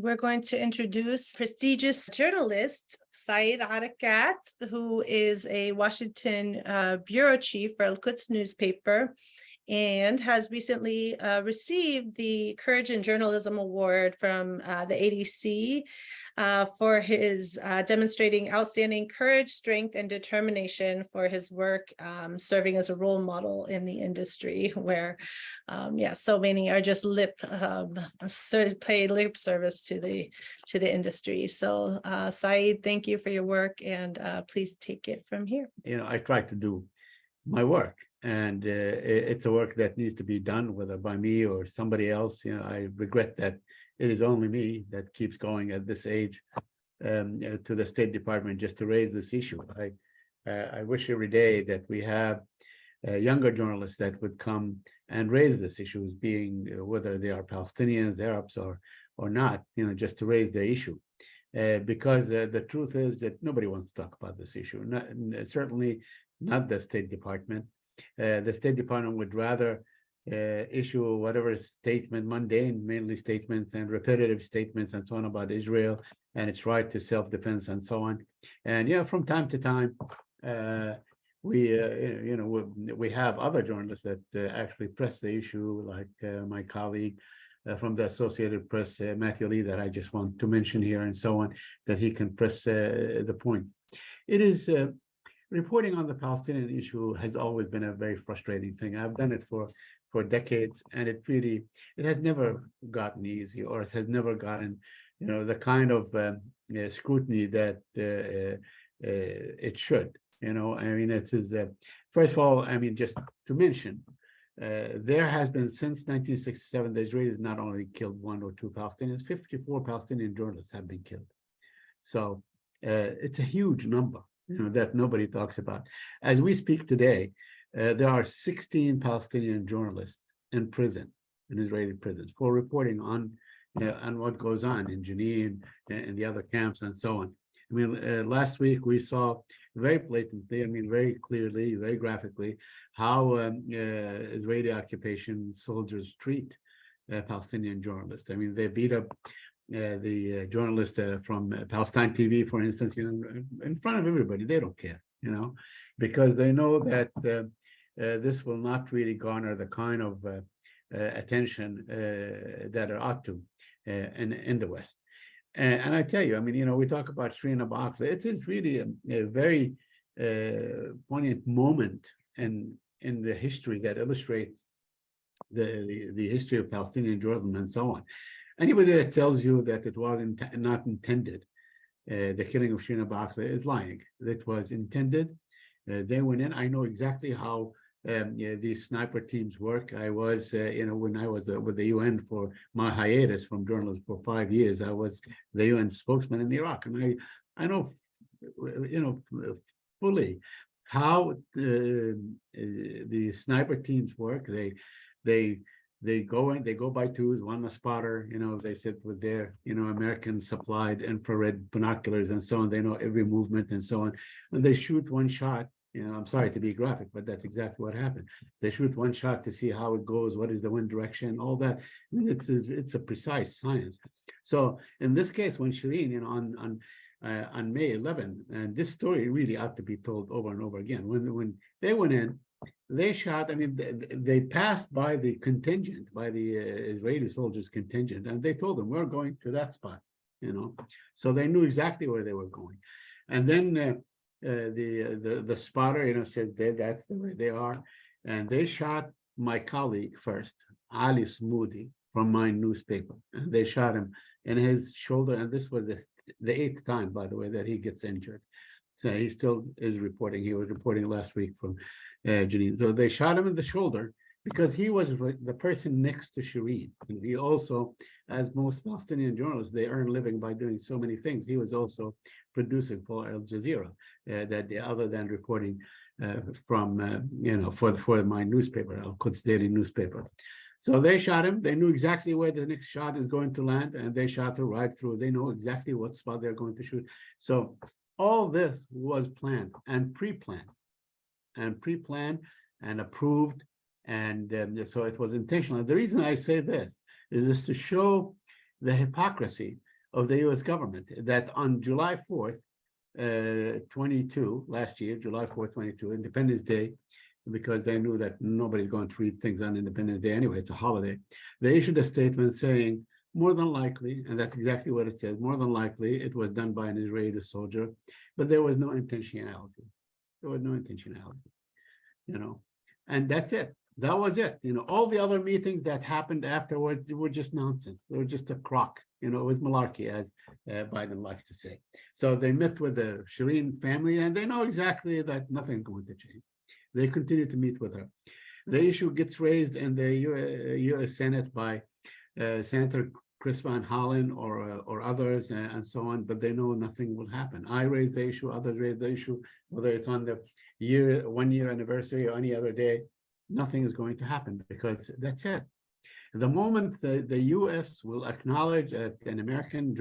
we're going to introduce prestigious journalist Saeed Arikat, who is a Washington bureau chief for Al-Quds newspaper and has recently received the Courage in Journalism Award from the ADC for his demonstrating outstanding courage, strength, and determination for his work serving as a role model in the industry where, so many are just pay lip service to the industry. So Saeed, thank you for your work, and please take it from here. I try to do my work, and it's a work that needs to be done, whether by me or somebody else. I regret that it is only me that keeps going at this age to the State Department just to raise this issue. I wish every day that we have younger journalists that would come and raise this issue, being whether they are Palestinians, Arabs, or not, just to raise the issue. Because the truth is that nobody wants to talk about this issue, certainly not the State Department. The State Department would rather issue whatever statement, mundane, mainly statements and repetitive statements and so on about Israel and its right to self-defense and so on. And from time to time, we have other journalists that actually press the issue, like my colleague from the Associated Press, Matthew Lee, that I just want to mention here, and so on, that he can press the point. It is reporting on the Palestinian issue has always been a very frustrating thing. I've done it for decades, and it has never gotten easy, or it has never gotten, the kind of scrutiny that it should. First of all, just to mention, there has been since 1967, the Israelis not only killed 1 or 2 Palestinians, 54 Palestinian journalists have been killed. So it's a huge number, that nobody talks about. As we speak today, there are 16 Palestinian journalists in prison, in Israeli prisons, for reporting on what goes on in Jenin and the other camps and so on. Last week we saw very blatantly, very clearly, very graphically, how Israeli occupation soldiers treat Palestinian journalists. They beat up the journalist from Palestine TV, for instance, in front of everybody. They don't care, because they know that this will not really garner the kind of attention that it ought to in the West. And I tell you, we talk about Shireen Abu Akleh. It is really a very poignant moment in the history that illustrates the history of Palestinian journalism and so on. Anybody that tells you that it was not intended, the killing of Shireen Abu Akleh, is lying. It was intended. They went in. I know exactly how these sniper teams work. I was, when I was with the UN for my hiatus from journalism for 5 years, I was the UN spokesman in Iraq, and I know, fully how the sniper teams work. They go in, they go by twos, one a spotter, they sit with their, American supplied infrared binoculars and so on. They know every movement and so on. And they shoot one shot. I'm sorry to be graphic, but that's exactly what happened. They shoot one shot to see how it goes, what is the wind direction, all that. It's a precise science. So in this case, when Shireen, on May 11, and this story really ought to be told over and over again. When they went in, they shot. They passed by the contingent, by the Israeli soldiers' contingent, and they told them, "We're going to that spot." So they knew exactly where they were going. And then the spotter, said that's the way they are, and they shot my colleague first, Ali Smoudi, from my newspaper, and they shot him in his shoulder. And this was the 8th time, by the way, that he gets injured. So he still is reporting. He was reporting last week from Jenin. So they shot him in the shoulder because he was the person next to Shireen. And he also, as most Palestinian journalists, they earn living by doing so many things. He was also producing for Al Jazeera, other than reporting from, for my newspaper, Al-Quds daily newspaper. So they shot him. They knew exactly where the next shot is going to land, and they shot her right through. They know exactly what spot they're going to shoot. So all this was planned and pre-planned and approved. And so it was intentional. The reason I say this is just to show the hypocrisy of the US government, that on July 4th, 22, last year, July 4th, 22, Independence Day, because they knew that nobody's going to read things on Independence Day anyway, it's a holiday. They issued a statement saying, more than likely, and that's exactly what it says, more than likely it was done by an Israeli soldier, but there was no intentionality. There was no intentionality, and that's it. That was it. All the other meetings that happened afterwards were just nonsense. They were just a crock. It was malarkey, as Biden likes to say. So they met with the Shireen family, and they know exactly that nothing's going to change. They continue to meet with her. The issue gets raised in the U.S. Senate by Senator Chris Van Hollen or others and so on, but they know nothing will happen. I raise the issue, others raise the issue, whether it's on the 1 year anniversary or any other day, nothing is going to happen because that's it. The moment the U.S. will acknowledge an American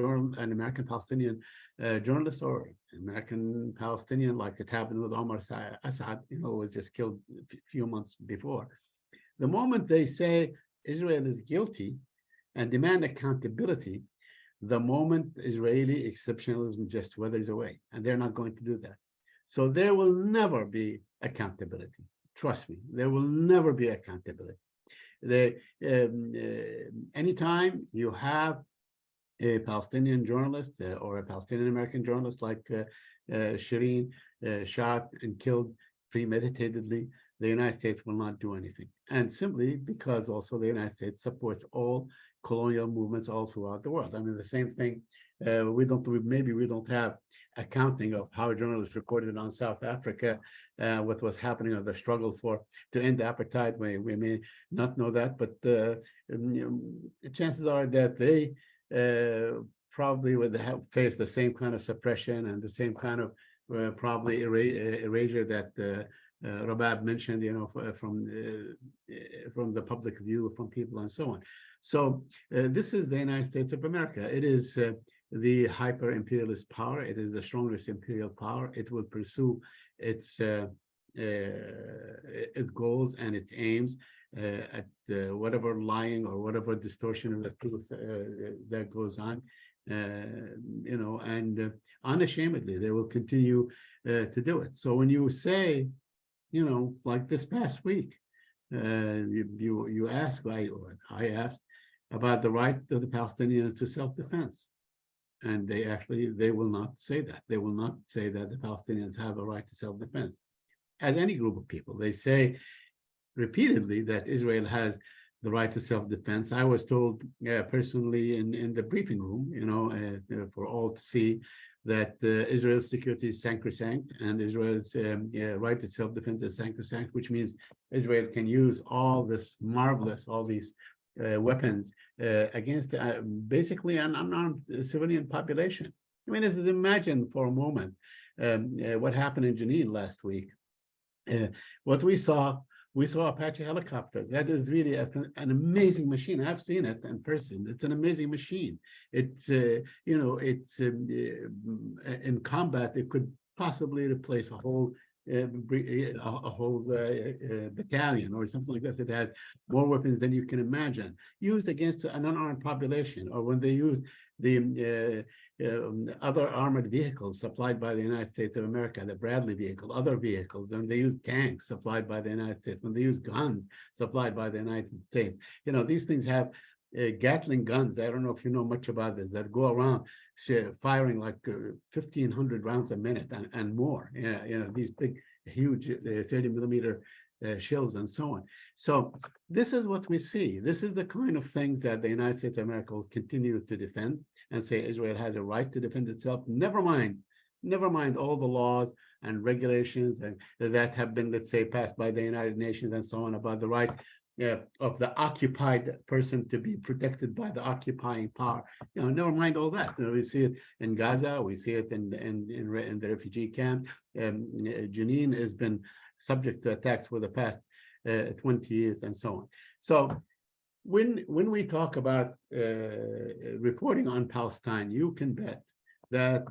Palestinian journalist or American Palestinian, like it happened with Omar Assad, was just killed a few months before. The moment they say Israel is guilty and demand accountability, the moment Israeli exceptionalism just withers away, and they're not going to do that. So there will never be accountability. Trust me, there will never be accountability. Anytime you have a Palestinian journalist or a Palestinian American journalist like Shireen shot and killed premeditatedly, the United States will not do anything. And simply because also the United States supports all colonial movements all throughout the world. I mean, the same thing, maybe we don't have accounting of how journalists reported on South Africa, what was happening of the struggle to end apartheid. We may not know that, but chances are that they probably would have faced the same kind of suppression and the same kind of probably erasure that Rabab mentioned, from the public view, from people and so on. So this is the United States of America. It is the hyper-imperialist power. It is the strongest imperial power. It will pursue its goals and its aims at whatever lying or whatever distortion of the truth that goes on. And unashamedly, they will continue to do it. So when you say, like this past week, you asked, I asked about the right of the Palestinians to self-defense. And they will not say that. They will not say that the Palestinians have a right to self-defense. As any group of people, they say repeatedly that Israel has the right to self-defense. I was told personally in the briefing room, for all to see, that Israel's security is sacrosanct and Israel's right to self-defense is sacrosanct, which means Israel can use all these weapons against basically an unarmed civilian population. I mean, just imagine for a moment what happened in Jenin last week. What we saw Apache helicopters. That is really an amazing machine. I've seen it in person. It's an amazing machine. It's in combat, it could possibly replace a whole battalion or something like this. It has more weapons than you can imagine, used against an unarmed population, or when they use the other armored vehicles supplied by the United States of America, the Bradley vehicle, other vehicles, when they use tanks supplied by the United States, when they use guns supplied by the United States. These things have Gatling guns. I don't know if you know much about this, that go around firing like 1,500 rounds a minute and more. These big, huge 30 millimeter shells and so on. So this is what we see. This is the kind of things that the United States of America will continue to defend and say Israel has a right to defend itself. Never mind all the laws and regulations that have been, let's say, passed by the United Nations and so on about the right of the occupied person to be protected by the occupying power. Never mind all that. We see it in Gaza. We see it in the refugee camp. Jenin has been subject to attacks for the past 20 years and so on. So when we talk about reporting on Palestine, you can bet that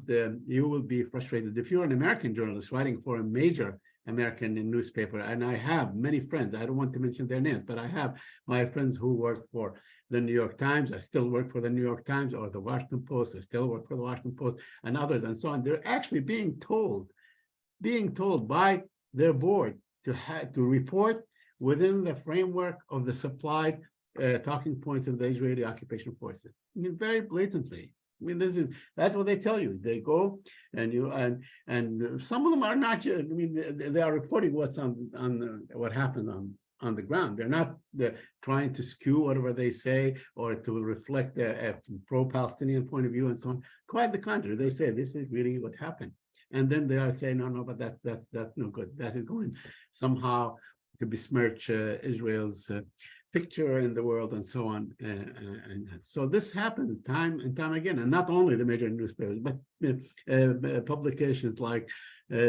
you will be frustrated. If you're an American journalist writing for a major American newspaper, and I have many friends. I don't want to mention their names, but I have my friends who work for the New York Times. I still work for the New York Times or the Washington Post. I still work for the Washington Post and others and so on. They're actually being told by their board to report within the framework of the supplied talking points of the Israeli occupation forces. I mean, very blatantly. I mean, that's what they tell you. They go and some of them are not. I mean, they are reporting what's on what happened on the ground. They're not trying to skew whatever they say or to reflect a pro-Palestinian point of view and so on. Quite the contrary. They say this is really what happened, and then they are saying no, but that's no good. That is going somehow to besmirch Israel's picture in the world and so on. And so this happens time and time again, and not only the major newspapers, but publications like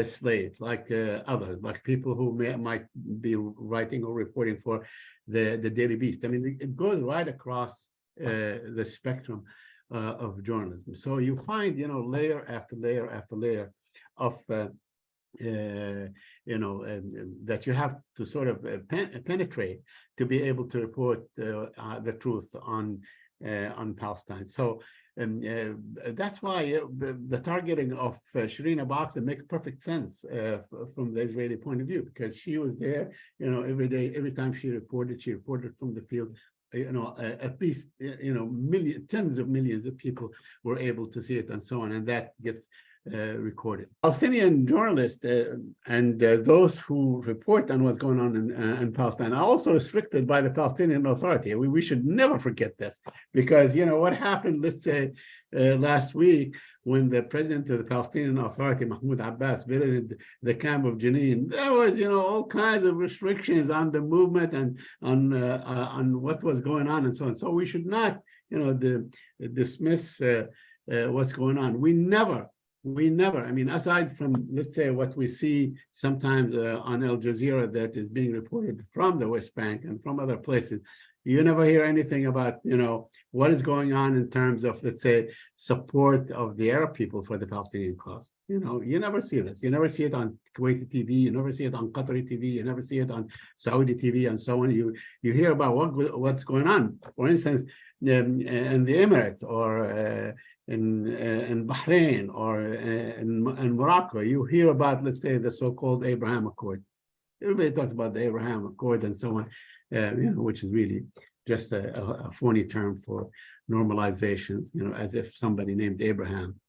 Slate, like others, like people who might be writing or reporting for the Daily Beast. I mean, it goes right across the spectrum of journalism. So you find, layer after layer after layer of that you have to sort of penetrate to be able to report the truth on Palestine. So that's why the targeting of Shireen Abu Akleh makes perfect sense from the Israeli point of view, because she was there, every day, every time she reported from the field. At least tens of millions of people were able to see it and so on, and that gets recorded. Palestinian journalists and those who report on what's going on in Palestine are also restricted by the Palestinian Authority. We should never forget this, because what happened, let's say, last week when the president of the Palestinian Authority, Mahmoud Abbas, visited the camp of Jenin. There was, all kinds of restrictions on the movement and on what was going on and so on. So we should not, dismiss what's going on. We never, I mean, aside from, let's say, what we see sometimes on Al Jazeera that is being reported from the West Bank and from other places, you never hear anything about, what is going on in terms of, let's say, support of the Arab people for the Palestinian cause. You never see this. You never see it on Kuwaiti TV. You never see it on Qatari TV. You never see it on Saudi TV and so on. You hear about what's going on. For instance, in the Emirates or in Bahrain or in Morocco, you hear about, let's say, the so-called Abraham Accord. Everybody talks about the Abraham Accord and so on, which is really just a phony term for normalizations, as if somebody named Abraham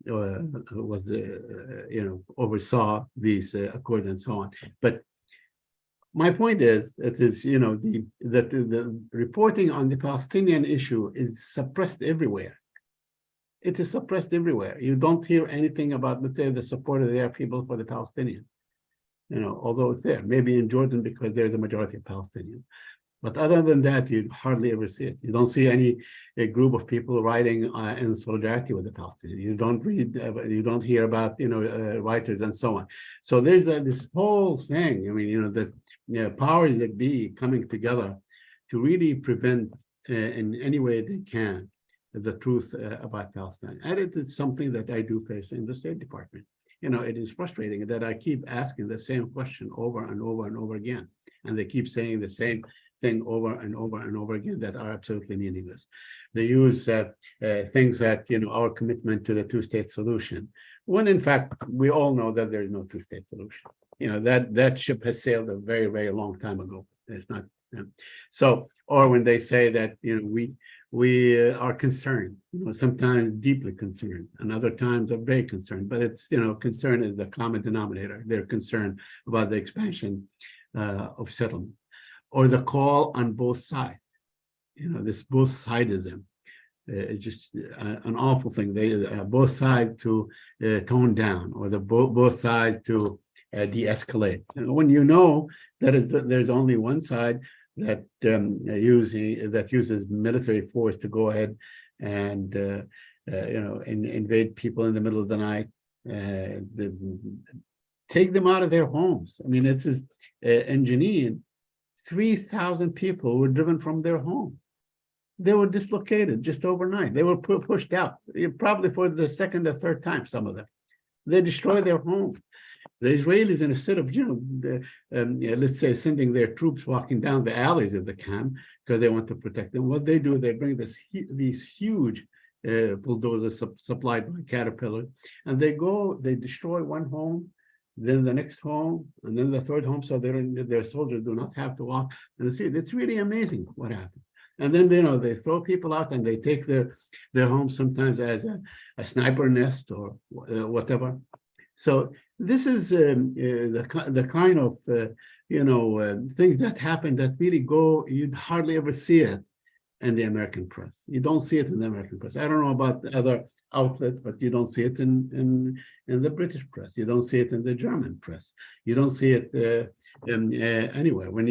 was, oversaw these accords and so on. But my point is, it is, that the reporting on the Palestinian issue is suppressed everywhere. It is suppressed everywhere. You don't hear anything about, let's say, the support of their people for the Palestinians, although it's there. Maybe in Jordan because there's a majority of Palestinians. But other than that, you hardly ever see it. You don't see a group of people writing in solidarity with the Palestinians. You don't read, you don't hear about, writers and so on. So there's this whole thing. I mean, the powers that be coming together to really prevent in any way they can the truth about Palestine. And it is something that I do face in the State Department. It is frustrating that I keep asking the same question over and over and over again. And they keep saying the same thing over and over and over again that are absolutely meaningless. They use things that, our commitment to the two-state solution, when in fact, we all know that there's no two-state solution. That ship has sailed a very, very long time ago. It's not. So, or when they say that, we are concerned, sometimes deeply concerned, and other times are very concerned, but it's, concern is the common denominator. They're concerned about the expansion of settlement, or the call on both sides. This both sidism is just an awful thing. They both sides to tone down, or both sides to de-escalate. When that there's only one side that uses military force to go ahead and invade people in the middle of the night, take them out of their homes. I mean, it's in Jenin, 3,000 people were driven from their home. They were dislocated just overnight. They were pushed out, probably for the second or third time, some of them. They destroyed their homes. The Israelis, instead of, let's say, sending their troops walking down the alleys of the camp because they want to protect them, what they do, they bring these huge bulldozers supplied by Caterpillar, and they destroy one home, then the next home, and then the third home, so their soldiers do not have to walk in the street. It's really amazing what happens. And then they throw people out, and they take their homes sometimes as a sniper nest or whatever. So this is the kind of things that happen that really you'd hardly ever see it in the American press. You don't see it in the American press. I don't know about the other outlets, but you don't see it in the British press. You don't see it in the German press. You don't see it anywhere. When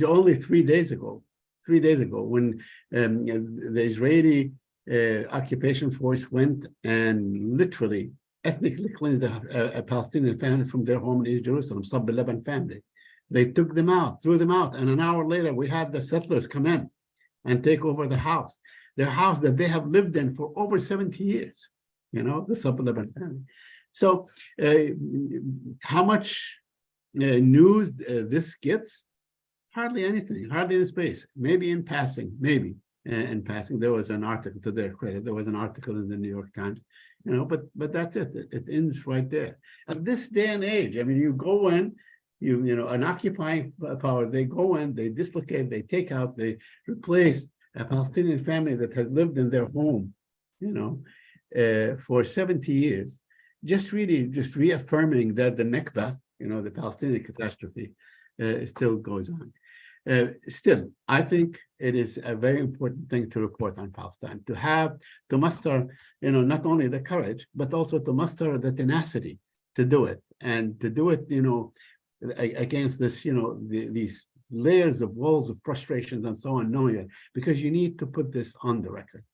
only 3 days ago, when the Israeli occupation force went and literally ethnically cleansed a Palestinian family from their home in East Jerusalem, Sub 11 family. They took them out, threw them out, and an hour later we had the settlers come in and take over their house that they have lived in for over 70 years, the Sub 11 family. So how much news this gets? Hardly anything, hardly in space, maybe in passing, in passing. There was an article, to their credit, there was an article in the New York Times, but that's it. It ends right there. At this day and age, I mean, you go in, an occupying power, they go in, they dislocate, they take out, they replace a Palestinian family that has lived in their home, for 70 years, just reaffirming that the Nakba, the Palestinian catastrophe, still goes on. Still, I think it is a very important thing to report on Palestine, to muster, not only the courage, but also to muster the tenacity to do it, and to do it, against this, these layers of walls of frustrations and so on, knowing it, because you need to put this on the record.